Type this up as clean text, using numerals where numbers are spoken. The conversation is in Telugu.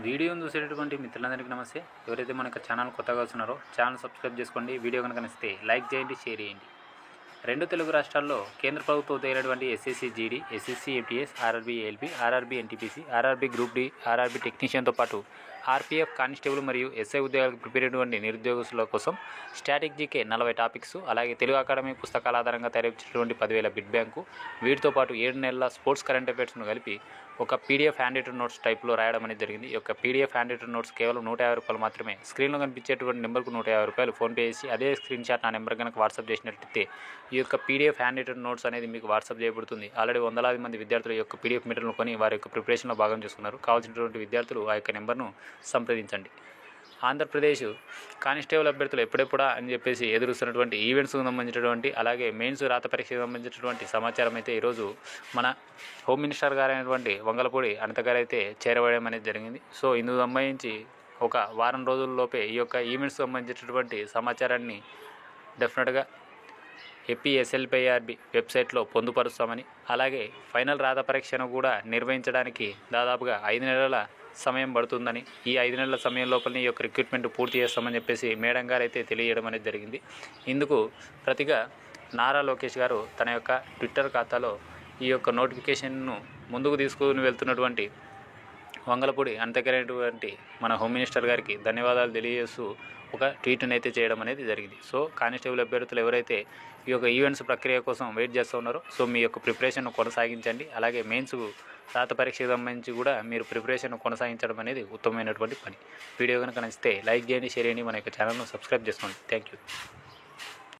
వీడియోను చూసేటటువంటి మిత్రులందరికీ నమస్తే. ఎవరైతే మన ఛానల్ కొత్తగా వస్తున్నారో ఛానల్ సబ్స్క్రైబ్ చేసుకోండి. వీడియో కనుక నచ్చితే లైక్ చేయండి, షేర్ చేయండి. రెండు తెలుగు రాష్ట్రాల్లో కేంద్ర ప్రభుత్వం తేలినటువంటి SSC GD, SSC MTS, RRB ALP, RRB NTPC, RRB group D, RRB టెక్నీషియన్తో పాటు ఆర్పీఎఫ్ కానిస్టేబుల్ మరియు ఎస్ఐ ఉద్యోగాలకు ప్రిపేర్ అయినటువంటి నిరుద్యోగుల కోసం స్టాటిక్ జీకే 40 టాపిక్స్, అలాగే తెలుగు అకాడమీ పుస్తకాల ఆధారంగా తయారైనటువంటి 10,000 బిట్ బ్యాంకు, వీటితో పాటు 7 నెలల స్పోర్ట్స్ కరెంట్ అఫైర్స్ను కలిపి ఒక పీడిఎఫ్ హ్యాండ్ రిటన్ నోట్స్ టైప్లో రాయడం అనేది జరిగింది. ఈ యొక్క పీడిఎఫ్ హ్యాండ్ రిటన్ నోట్స్ కేవలం ₹150 మాత్రమే. స్క్రీన్లో కనిపించేటువంటి నెంబర్కు ₹150 ఫోన్పే చేసి అదే స్క్రీన్ షాట్ నా నెంబర్ కనుక వాట్సాప్ చేసినట్లయితే ఈ యొక్క పీడిఎఫ్ హ్యాండ్ రిటన్ నోట్స్ అనేది మీకు వాట్సాప్ చేయబడుతుంది. ఆల్రెడీ వందలాది మంది విద్యార్థులు ఈ యొక్క పీడిఎఫ్ మెటీరియల్ను కొని వారి యొక్క ప్రిపరేషన్లో భాగం చేసుకున్నారు. కావాల్సినటువంటి విద్యార్థులు ఆ యొక్క నెంబర్ను సంప్రదించండి. ఆంధ్రప్రదేశ్ కానిస్టేబుల్ అభ్యర్థులు ఎప్పుడెప్పుడా అని చెప్పేసి ఎదురుస్తున్నటువంటి ఈవెంట్స్కు సంబంధించినటువంటి, అలాగే మెయిన్స్ రాత పరీక్షకు సంబంధించినటువంటి సమాచారం అయితే ఈరోజు మన హోమ్ మినిస్టర్ గారైనటువంటి వంగలపూడి అనిత గారు అయితే చేరవేయడం అనేది జరిగింది. సో ఇందుకు సంబంధించి ఒక వారం రోజుల్లోపే ఈ యొక్క ఈవెంట్స్కి సంబంధించినటువంటి సమాచారాన్ని డెఫినెట్గా ఏపీఎస్ఎల్పీఆర్బీ వెబ్సైట్లో పొందుపరుస్తామని, అలాగే ఫైనల్ రాత పరీక్షను కూడా నిర్వహించడానికి దాదాపుగా 5 నెలల సమయం పడుతుందని, ఈ 5 నెలల సమయం లోపలనే ఈ యొక్క రిక్రూట్మెంట్ పూర్తి చేస్తామని చెప్పేసి మేడం గారు అయితే తెలియజేయడం అనేది జరిగింది. ఇందుకు ప్రతిగా నారా లోకేష్ గారు తన యొక్క ట్విట్టర్ ఖాతాలో ఈ యొక్క నోటిఫికేషన్ను ముందుకు తీసుకుని వెళ్తున్నటువంటి వంగలపూడి అంతకరైనటువంటి మన హోమ్ మినిస్టర్ గారికి ధన్యవాదాలు తెలియజేస్తూ ఒక ట్వీట్ని అయితే చేయడం అనేది జరిగింది. సో కానిస్టేబుల్ అభ్యర్థులు ఎవరైతే ఈ యొక్క ఈవెంట్స్ ప్రక్రియ కోసం వెయిట్ చేస్తూ ఉన్నారో, సో మీ యొక్క ప్రిపరేషన్ కొనసాగించండి. అలాగే మెయిన్స్ రాత పరీక్షకు సంబంధించి కూడా మీరు ప్రిపరేషన్ కొనసాగించడం అనేది ఉత్తమమైనటువంటి పని. వీడియో కనుక నచ్చితే లైక్ చేయండి, షేర్ చేయండి, మన యొక్క ఛానల్ను సబ్స్క్రైబ్ చేసుకోండి. Thank you.